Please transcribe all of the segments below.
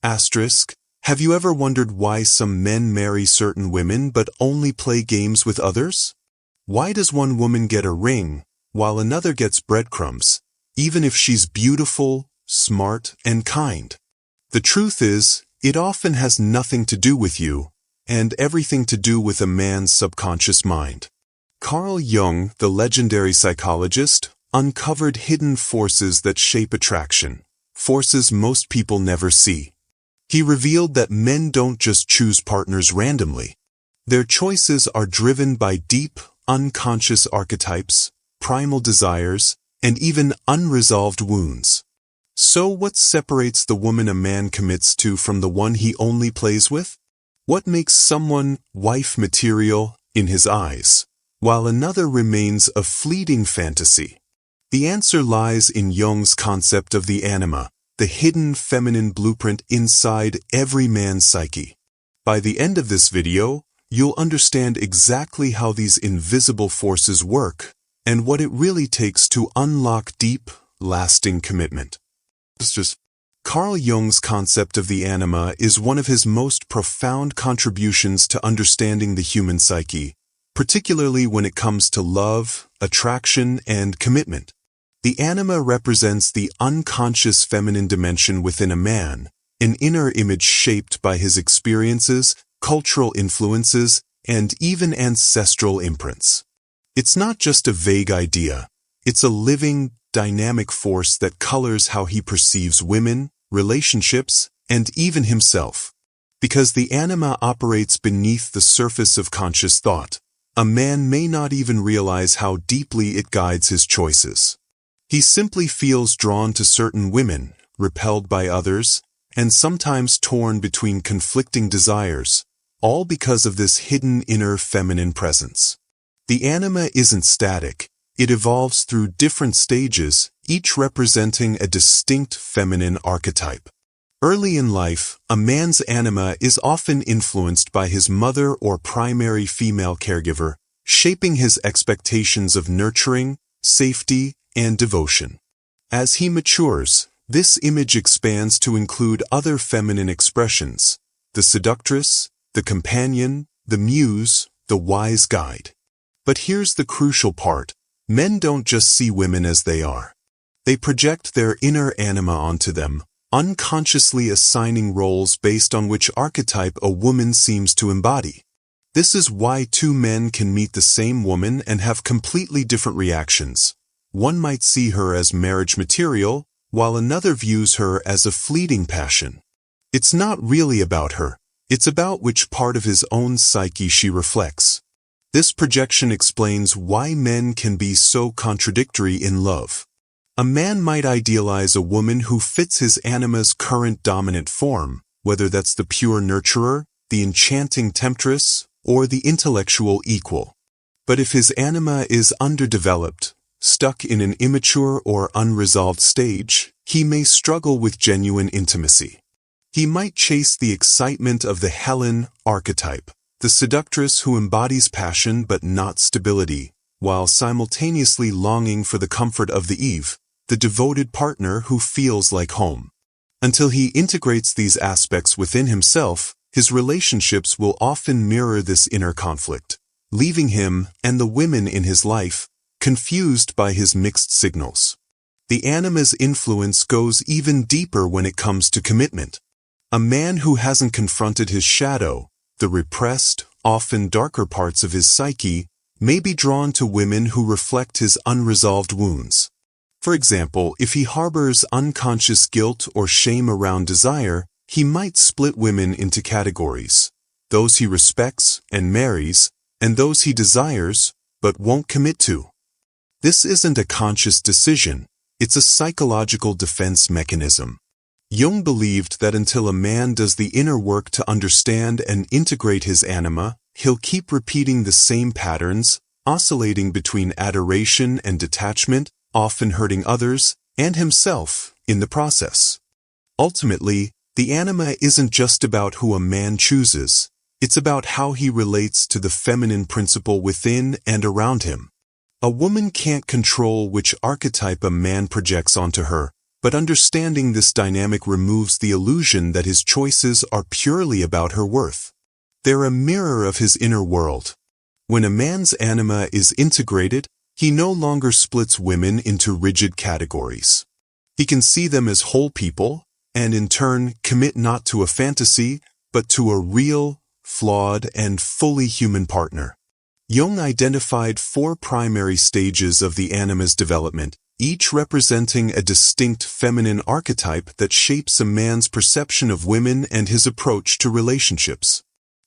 Asterisk, have you ever wondered why some men marry certain women but only play games with others? Why does one woman get a ring, while another gets breadcrumbs, even if she's beautiful, smart, and kind? The truth is, it often has nothing to do with you, and everything to do with a man's subconscious mind. Carl Jung, the legendary psychologist, uncovered hidden forces that shape attraction, forces most people never see. He revealed that men don't just choose partners randomly. Their choices are driven by deep, unconscious archetypes, primal desires, and even unresolved wounds. So what separates the woman a man commits to from the one he only plays with? What makes someone wife material in his eyes, while another remains a fleeting fantasy? The answer lies in Jung's concept of the anima, the hidden feminine blueprint inside every man's psyche. By the end of this video, you'll understand exactly how these invisible forces work and what it really takes to unlock deep, lasting commitment. Carl Jung's concept of the anima is one of his most profound contributions to understanding the human psyche, particularly when it comes to love, attraction, and commitment. The anima represents the unconscious feminine dimension within a man, an inner image shaped by his experiences, cultural influences, and even ancestral imprints. It's not just a vague idea. It's a living, dynamic force that colors how he perceives women, relationships, and even himself. Because the anima operates beneath the surface of conscious thought, a man may not even realize how deeply it guides his choices. He simply feels drawn to certain women, repelled by others, and sometimes torn between conflicting desires, all because of this hidden inner feminine presence. The anima isn't static. It evolves through different stages, each representing a distinct feminine archetype. Early in life, a man's anima is often influenced by his mother or primary female caregiver, shaping his expectations of nurturing, safety, and devotion. As he matures, this image expands to include other feminine expressions: the seductress, the companion, the muse, the wise guide. But here's the crucial part. Men don't just see women as they are. They project their inner anima onto them, unconsciously assigning roles based on which archetype a woman seems to embody. This is why two men can meet the same woman and have completely different reactions. One might see her as marriage material, while another views her as a fleeting passion. It's not really about her. It's about which part of his own psyche she reflects. This projection explains why men can be so contradictory in love. A man might idealize a woman who fits his anima's current dominant form, whether that's the pure nurturer, the enchanting temptress, or the intellectual equal. But if his anima is underdeveloped, stuck in an immature or unresolved stage, he may struggle with genuine intimacy. He might chase the excitement of the Helen archetype, the seductress who embodies passion but not stability, while simultaneously longing for the comfort of the Eve, the devoted partner who feels like home. Until he integrates these aspects within himself, his relationships will often mirror this inner conflict, leaving him and the women in his life confused by his mixed signals. The anima's influence goes even deeper when it comes to commitment. A man who hasn't confronted his shadow, the repressed, often darker parts of his psyche, may be drawn to women who reflect his unresolved wounds. For example, if he harbors unconscious guilt or shame around desire, he might split women into categories: those he respects and marries, and those he desires but won't commit to. This isn't a conscious decision, it's a psychological defense mechanism. Jung believed that until a man does the inner work to understand and integrate his anima, he'll keep repeating the same patterns, oscillating between adoration and detachment, often hurting others and himself in the process. Ultimately, the anima isn't just about who a man chooses, it's about how he relates to the feminine principle within and around him. A woman can't control which archetype a man projects onto her, But understanding this dynamic removes the illusion that his choices are purely about her worth. They're a mirror of his inner world. When a man's anima is integrated, he no longer splits women into rigid categories. He can see them as whole people, and in turn commit not to a fantasy, but to a real, flawed, and fully human partner. Jung identified 4 primary stages of the anima's development, each representing a distinct feminine archetype that shapes a man's perception of women and his approach to relationships.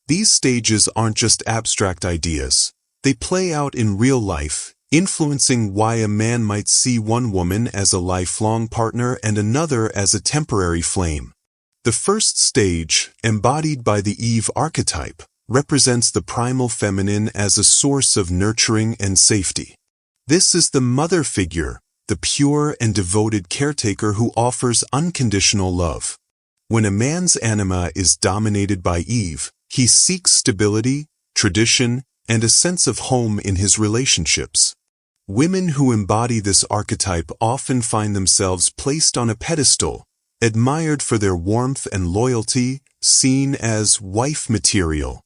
These stages aren't just abstract ideas. They play out in real life, influencing why a man might see one woman as a lifelong partner and another as a temporary flame. The first stage, embodied by the Eve archetype, represents the primal feminine as a source of nurturing and safety. This is the mother figure, the pure and devoted caretaker who offers unconditional love. When a man's anima is dominated by Eve, he seeks stability, tradition, and a sense of home in his relationships. Women who embody this archetype often find themselves placed on a pedestal, admired for their warmth and loyalty, seen as wife material.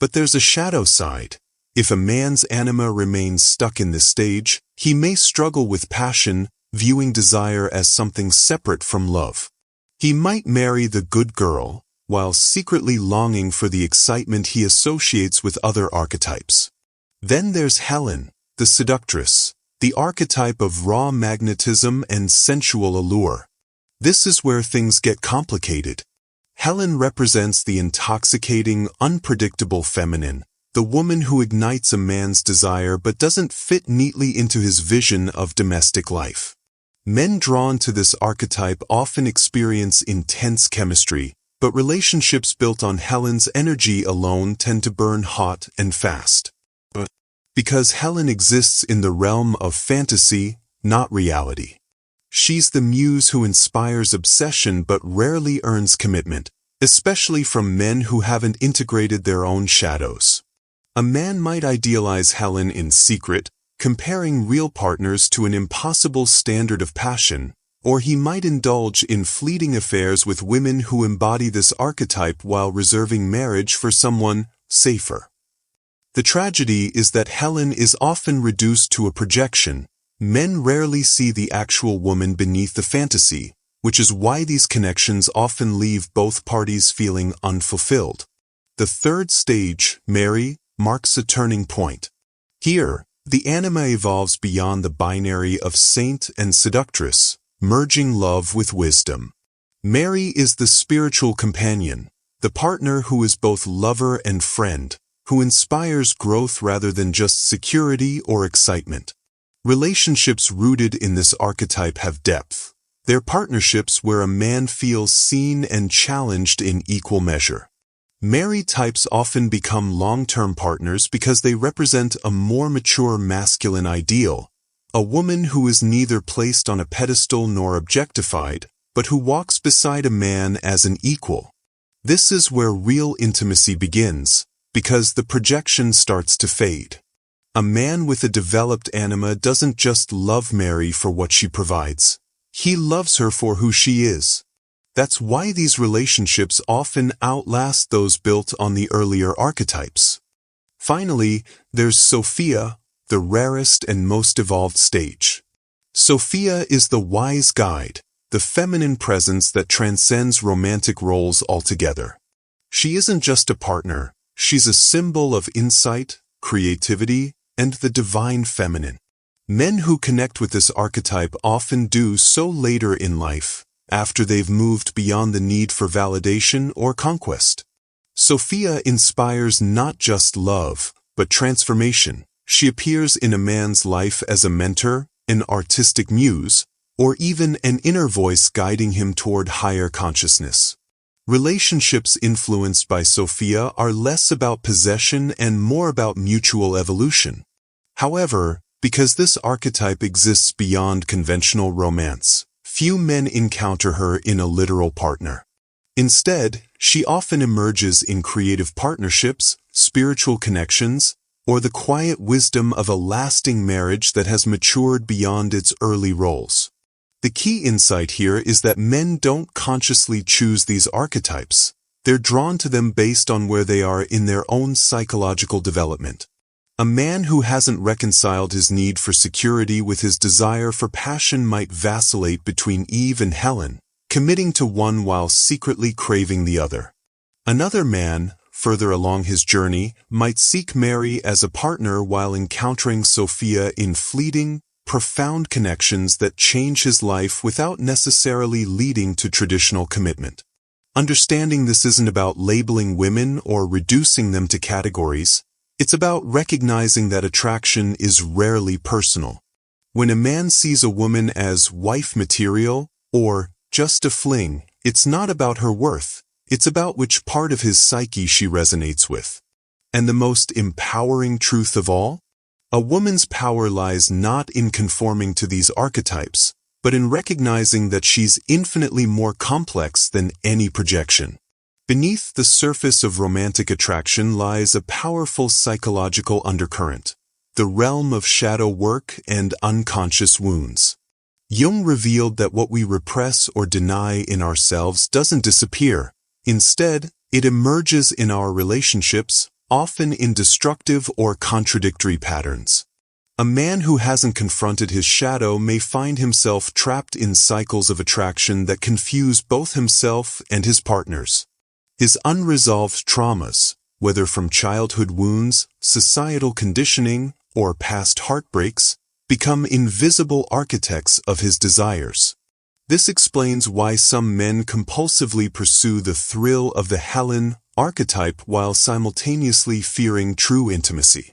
But there's a shadow side. If a man's anima remains stuck in this stage, he may struggle with passion, viewing desire as something separate from love. He might marry the good girl, while secretly longing for the excitement he associates with other archetypes. Then there's Helen, the seductress, the archetype of raw magnetism and sensual allure. This is where things get complicated. Helen represents the intoxicating, unpredictable feminine, the woman who ignites a man's desire but doesn't fit neatly into his vision of domestic life. Men drawn to this archetype often experience intense chemistry, but relationships built on Helen's energy alone tend to burn hot and fast. Because Helen exists in the realm of fantasy, not reality. She's the muse who inspires obsession but rarely earns commitment, especially from men who haven't integrated their own shadows. A man might idealize Helen in secret, comparing real partners to an impossible standard of passion, or he might indulge in fleeting affairs with women who embody this archetype while reserving marriage for someone safer. The tragedy is that Helen is often reduced to a projection. Men rarely see the actual woman beneath the fantasy, which is why these connections often leave both parties feeling unfulfilled. The third stage, Mary, marks a turning point. Here, the anima evolves beyond the binary of saint and seductress, merging love with wisdom. Mary is the spiritual companion, the partner who is both lover and friend, who inspires growth rather than just security or excitement. Relationships rooted in this archetype have depth. They're partnerships where a man feels seen and challenged in equal measure. Mary types often become long-term partners because they represent a more mature masculine ideal, a woman who is neither placed on a pedestal nor objectified, but who walks beside a man as an equal. This is where real intimacy begins, because the projection starts to fade. A man with a developed anima doesn't just love Mary for what she provides. He loves her for who she is. That's why these relationships often outlast those built on the earlier archetypes. Finally, there's Sophia, the rarest and most evolved stage. Sophia is the wise guide, the feminine presence that transcends romantic roles altogether. She isn't just a partner, she's a symbol of insight, creativity, and the divine feminine. Men who connect with this archetype often do so later in life, after they've moved beyond the need for validation or conquest. Sophia inspires not just love, but transformation. She appears in a man's life as a mentor, an artistic muse, or even an inner voice guiding him toward higher consciousness. Relationships influenced by Sophia are less about possession and more about mutual evolution. However, because this archetype exists beyond conventional romance, few men encounter her in a literal partner. Instead, she often emerges in creative partnerships, spiritual connections, or the quiet wisdom of a lasting marriage that has matured beyond its early roles. The key insight here is that men don't consciously choose these archetypes. They're drawn to them based on where they are in their own psychological development. A man who hasn't reconciled his need for security with his desire for passion might vacillate between Eve and Helen, committing to one while secretly craving the other. Another man, further along his journey, might seek Mary as a partner while encountering Sophia in fleeting, profound connections that change his life without necessarily leading to traditional commitment. Understanding this isn't about labeling women or reducing them to categories. It's about recognizing that attraction is rarely personal. When a man sees a woman as wife material or just a fling, it's not about her worth. It's about which part of his psyche she resonates with. And the most empowering truth of all? A woman's power lies not in conforming to these archetypes, but in recognizing that she's infinitely more complex than any projection. Beneath the surface of romantic attraction lies a powerful psychological undercurrent, the realm of shadow work and unconscious wounds. Jung revealed that what we repress or deny in ourselves doesn't disappear. Instead, it emerges in our relationships, often in destructive or contradictory patterns. A man who hasn't confronted his shadow may find himself trapped in cycles of attraction that confuse both himself and his partners. His unresolved traumas, whether from childhood wounds, societal conditioning, or past heartbreaks, become invisible architects of his desires. This explains why some men compulsively pursue the thrill of the Helen archetype while simultaneously fearing true intimacy.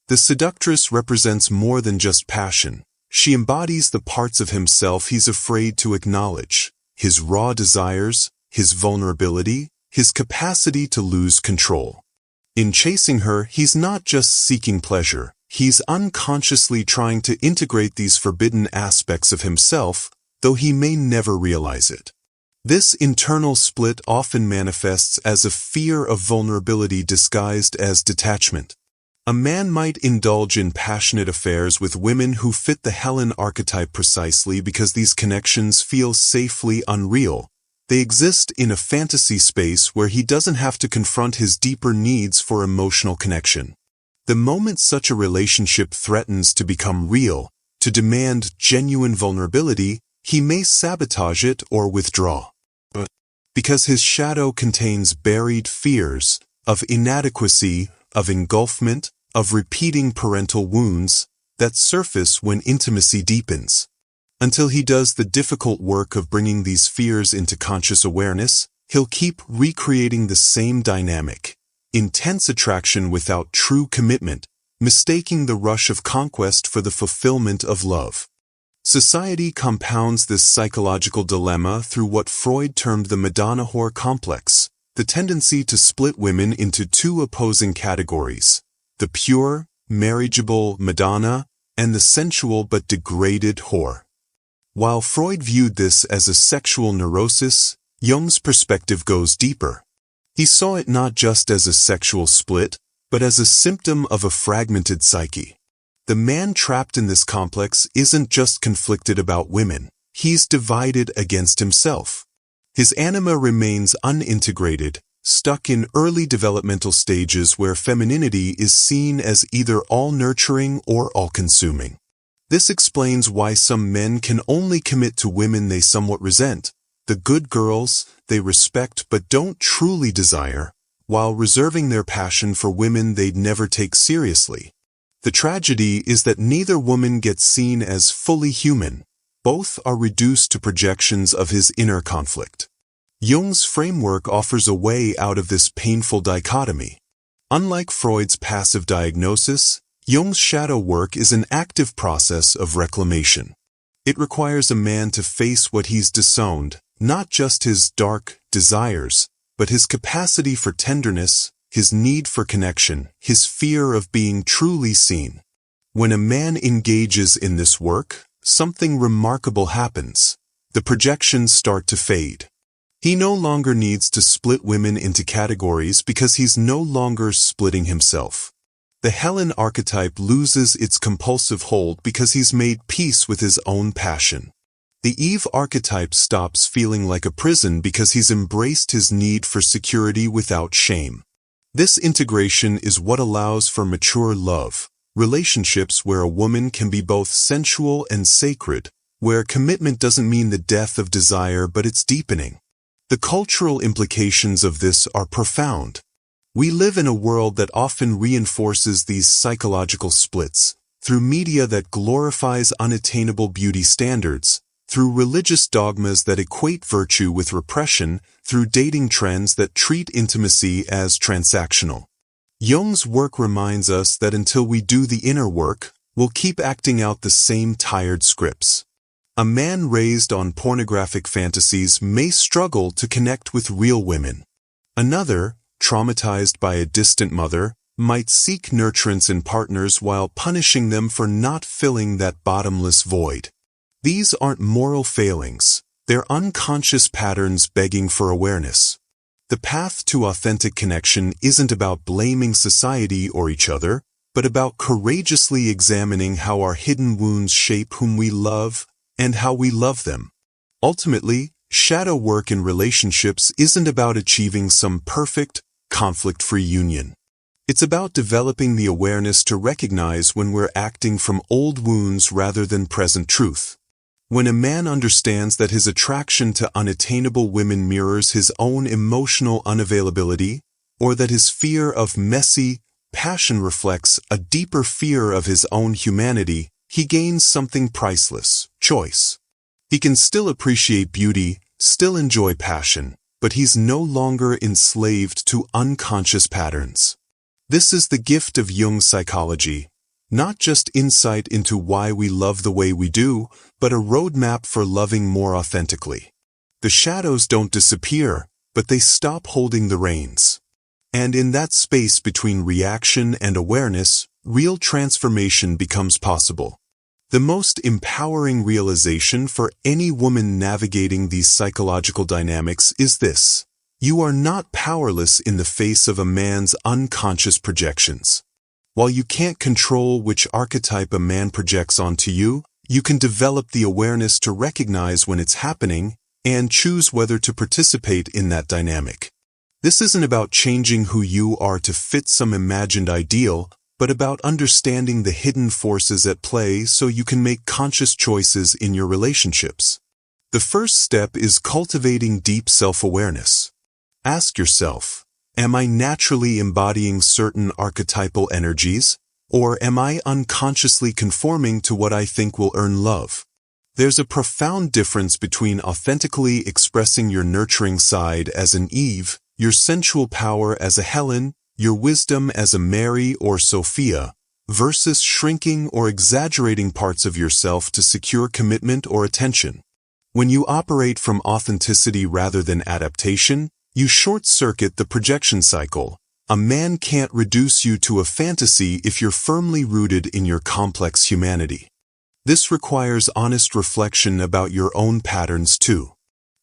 The seductress represents more than just passion. She embodies the parts of himself he's afraid to acknowledge, his raw desires, his vulnerability, his capacity to lose control. In chasing her, he's not just seeking pleasure, he's unconsciously trying to integrate these forbidden aspects of himself, though he may never realize it. This internal split often manifests as a fear of vulnerability disguised as detachment. A man might indulge in passionate affairs with women who fit the Helen archetype precisely because these connections feel safely unreal. They exist in a fantasy space where he doesn't have to confront his deeper needs for emotional connection. The moment such a relationship threatens to become real, to demand genuine vulnerability, he may sabotage it or withdraw. But because his shadow contains buried fears of inadequacy, of engulfment, of repeating parental wounds that surface when intimacy deepens. Until he does the difficult work of bringing these fears into conscious awareness, he'll keep recreating the same dynamic, intense attraction without true commitment, mistaking the rush of conquest for the fulfillment of love. Society compounds this psychological dilemma through what Freud termed the Madonna-whore complex, the tendency to split women into two opposing categories, the pure, marriageable Madonna and the sensual but degraded whore. While Freud viewed this as a sexual neurosis, Jung's perspective goes deeper. He saw it not just as a sexual split, but as a symptom of a fragmented psyche. The man trapped in this complex isn't just conflicted about women, he's divided against himself. His anima remains unintegrated, stuck in early developmental stages where femininity is seen as either all-nurturing or all-consuming. This explains why some men can only commit to women they somewhat resent, the good girls they respect but don't truly desire, while reserving their passion for women they'd never take seriously. The tragedy is that neither woman gets seen as fully human. Both are reduced to projections of his inner conflict. Jung's framework offers a way out of this painful dichotomy. Unlike Freud's passive diagnosis, Jung's shadow work is an active process of reclamation. It requires a man to face what he's disowned, not just his dark desires, but his capacity for tenderness, his need for connection, his fear of being truly seen. When a man engages in this work, something remarkable happens. The projections start to fade. He no longer needs to split women into categories because he's no longer splitting himself. The Helen archetype loses its compulsive hold because he's made peace with his own passion. The Eve archetype stops feeling like a prison because he's embraced his need for security without shame. This integration is what allows for mature love, relationships where a woman can be both sensual and sacred, where commitment doesn't mean the death of desire but its deepening. The cultural implications of this are profound. We live in a world that often reinforces these psychological splits, through media that glorifies unattainable beauty standards, through religious dogmas that equate virtue with repression, through dating trends that treat intimacy as transactional. Jung's work reminds us that until we do the inner work, we'll keep acting out the same tired scripts. A man raised on pornographic fantasies may struggle to connect with real women. Another, traumatized by a distant mother, might seek nurturance in partners while punishing them for not filling that bottomless void. These aren't moral failings, they're unconscious patterns begging for awareness. The path to authentic connection isn't about blaming society or each other, but about courageously examining how our hidden wounds shape whom we love and how we love them. Ultimately, shadow work in relationships isn't about achieving some perfect, conflict-free union. It's about developing the awareness to recognize when we're acting from old wounds rather than present truth. When a man understands that his attraction to unattainable women mirrors his own emotional unavailability, or that his fear of messy passion reflects a deeper fear of his own humanity, he gains something priceless: choice. He can still appreciate beauty, still enjoy passion, but he's no longer enslaved to unconscious patterns. This is the gift of Jung's psychology, not just insight into why we love the way we do, but a roadmap for loving more authentically. The shadows don't disappear, but they stop holding the reins. And in that space between reaction and awareness, real transformation becomes possible. The most empowering realization for any woman navigating these psychological dynamics is this: you are not powerless in the face of a man's unconscious projections. While you can't control which archetype a man projects onto you, you can develop the awareness to recognize when it's happening and choose whether to participate in that dynamic. This isn't about changing who you are to fit some imagined ideal, but about understanding the hidden forces at play so you can make conscious choices in your relationships. The first step is cultivating deep self-awareness. Ask yourself, am I naturally embodying certain archetypal energies, or am I unconsciously conforming to what I think will earn love? There's a profound difference between authentically expressing your nurturing side as an Eve, your sensual power as a Helen, your wisdom as a Mary or Sophia, versus shrinking or exaggerating parts of yourself to secure commitment or attention. When you operate from authenticity rather than adaptation, you short-circuit the projection cycle. A man can't reduce you to a fantasy if you're firmly rooted in your complex humanity. This requires honest reflection about your own patterns too.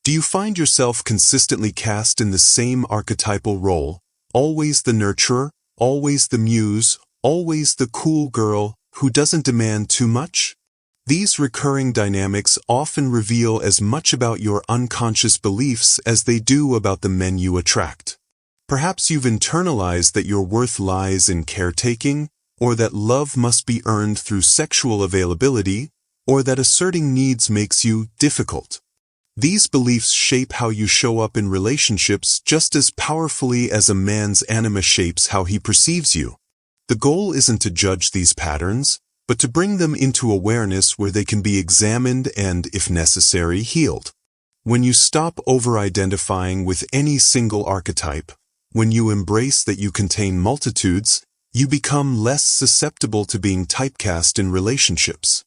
Do you find yourself consistently cast in the same archetypal role? Always the nurturer, always the muse, always the cool girl who doesn't demand too much? These recurring dynamics often reveal as much about your unconscious beliefs as they do about the men you attract. Perhaps you've internalized that your worth lies in caretaking, or that love must be earned through sexual availability, or that asserting needs makes you difficult. These beliefs shape how you show up in relationships just as powerfully as a man's anima shapes how he perceives you. The goal isn't to judge these patterns, but to bring them into awareness where they can be examined and, if necessary, healed. When you stop over-identifying with any single archetype, when you embrace that you contain multitudes, you become less susceptible to being typecast in relationships.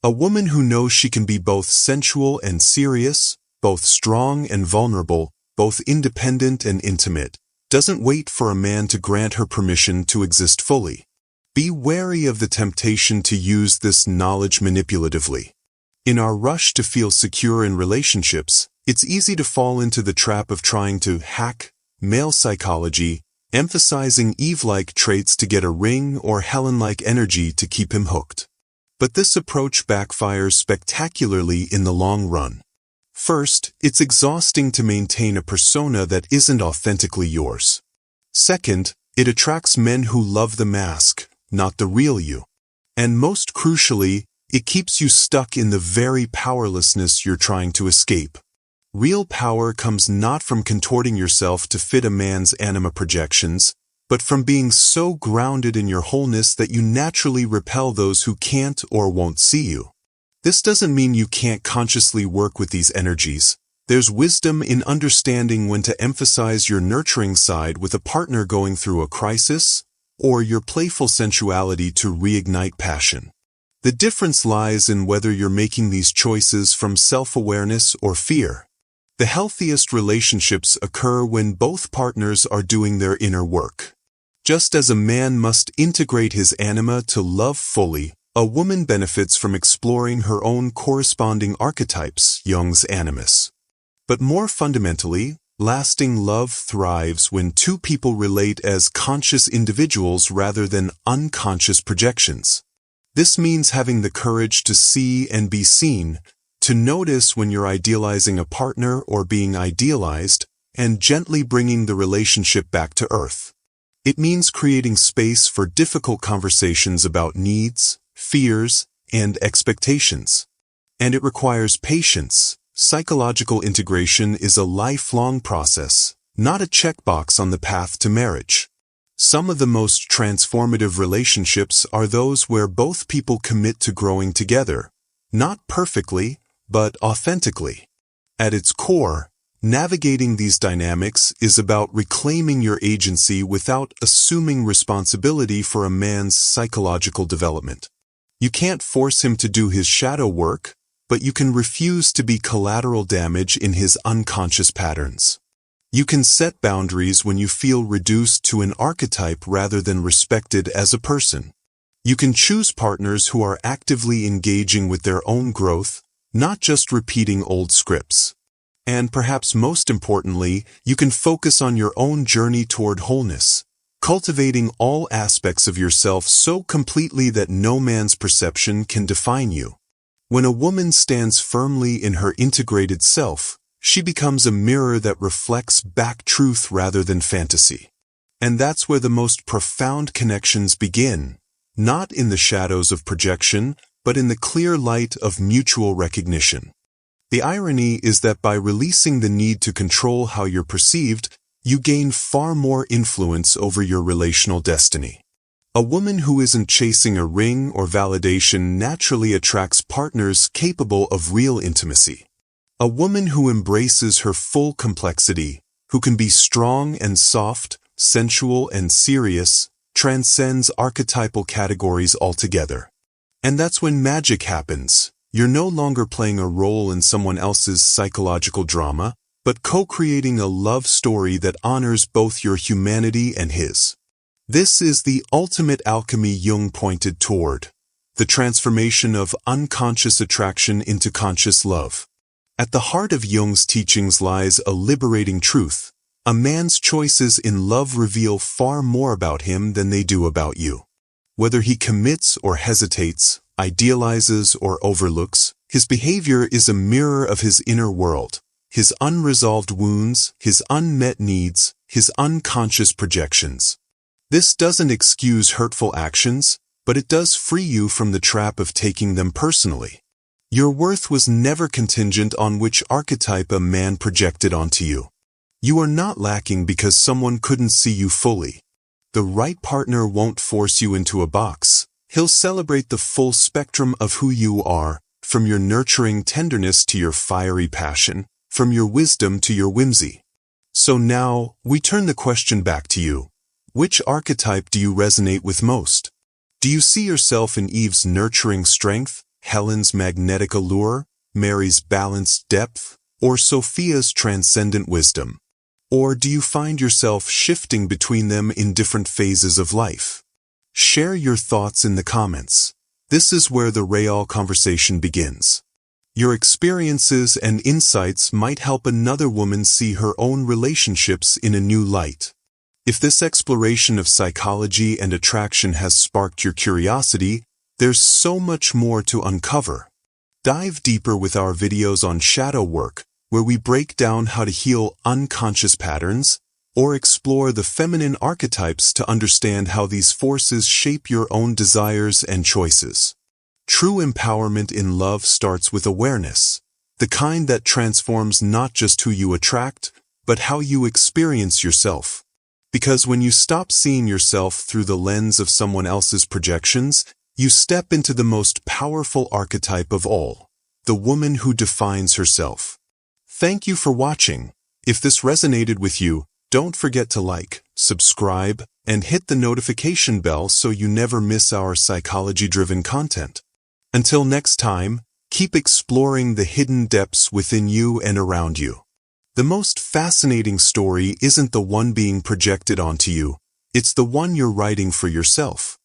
A woman who knows she can be both sensual and serious, both strong and vulnerable, both independent and intimate, doesn't wait for a man to grant her permission to exist fully. Be wary of the temptation to use this knowledge manipulatively. In our rush to feel secure in relationships, it's easy to fall into the trap of trying to hack male psychology, emphasizing Eve-like traits to get a ring or Helen-like energy to keep him hooked. But this approach backfires spectacularly in the long run. First, it's exhausting to maintain a persona that isn't authentically yours. Second, it attracts men who love the mask, not the real you. And most crucially, it keeps you stuck in the very powerlessness you're trying to escape. Real power comes not from contorting yourself to fit a man's anima projections, but from being so grounded in your wholeness that you naturally repel those who can't or won't see you. This doesn't mean you can't consciously work with these energies. There's wisdom in understanding when to emphasize your nurturing side with a partner going through a crisis, or your playful sensuality to reignite passion. The difference lies in whether you're making these choices from self-awareness or fear. The healthiest relationships occur when both partners are doing their inner work. Just as a man must integrate his anima to love fully, a woman benefits from exploring her own corresponding archetypes, Jung's animus. But more fundamentally, lasting love thrives when two people relate as conscious individuals rather than unconscious projections. This means having the courage to see and be seen, to notice when you're idealizing a partner or being idealized, and gently bringing the relationship back to earth. It means creating space for difficult conversations about needs, fears, and expectations. And it requires patience. Psychological integration is a lifelong process, not a checkbox on the path to marriage. Some of the most transformative relationships are those where both people commit to growing together, not perfectly, but authentically. At its core, navigating these dynamics is about reclaiming your agency without assuming responsibility for a man's psychological development. You can't force him to do his shadow work, but you can refuse to be collateral damage in his unconscious patterns. You can set boundaries when you feel reduced to an archetype rather than respected as a person. You can choose partners who are actively engaging with their own growth, not just repeating old scripts. And perhaps most importantly, you can focus on your own journey toward wholeness, cultivating all aspects of yourself so completely that no man's perception can define you. When a woman stands firmly in her integrated self, she becomes a mirror that reflects back truth rather than fantasy. And that's where the most profound connections begin, not in the shadows of projection, but in the clear light of mutual recognition. The irony is that by releasing the need to control how you're perceived, you gain far more influence over your relational destiny. A woman who isn't chasing a ring or validation naturally attracts partners capable of real intimacy. A woman who embraces her full complexity, who can be strong and soft, sensual and serious, transcends archetypal categories altogether. And that's when magic happens. You're no longer playing a role in someone else's psychological drama, but co-creating a love story that honors both your humanity and his. This is the ultimate alchemy Jung pointed toward, the transformation of unconscious attraction into conscious love. At the heart of Jung's teachings lies a liberating truth. A man's choices in love reveal far more about him than they do about you. Whether he commits or hesitates, idealizes or overlooks, his behavior is a mirror of his inner world, his unresolved wounds, his unmet needs, his unconscious projections. This doesn't excuse hurtful actions, but it does free you from the trap of taking them personally. Your worth was never contingent on which archetype a man projected onto you. You are not lacking because someone couldn't see you fully. The right partner won't force you into a box. He'll celebrate the full spectrum of who you are, from your nurturing tenderness to your fiery passion, from your wisdom to your whimsy. So now, we turn the question back to you. Which archetype do you resonate with most? Do you see yourself in Eve's nurturing strength, Helen's magnetic allure, Mary's balanced depth, or Sophia's transcendent wisdom? Or do you find yourself shifting between them in different phases of life? Share your thoughts in the comments. This is where the real conversation begins. Your experiences and insights might help another woman see her own relationships in a new light. If this exploration of psychology and attraction has sparked your curiosity, There's so much more to uncover. Dive deeper with our videos on shadow work, where we break down how to heal unconscious patterns, or explore the feminine archetypes to understand how these forces shape your own desires and choices. True empowerment in love starts with awareness, the kind that transforms not just who you attract, but how you experience yourself. Because when you stop seeing yourself through the lens of someone else's projections, you step into the most powerful archetype of all, the woman who defines herself. Thank you for watching. If this resonated with you, don't forget to like, subscribe, and hit the notification bell so you never miss our psychology-driven content. Until next time, keep exploring the hidden depths within you and around you. The most fascinating story isn't the one being projected onto you, it's the one you're writing for yourself.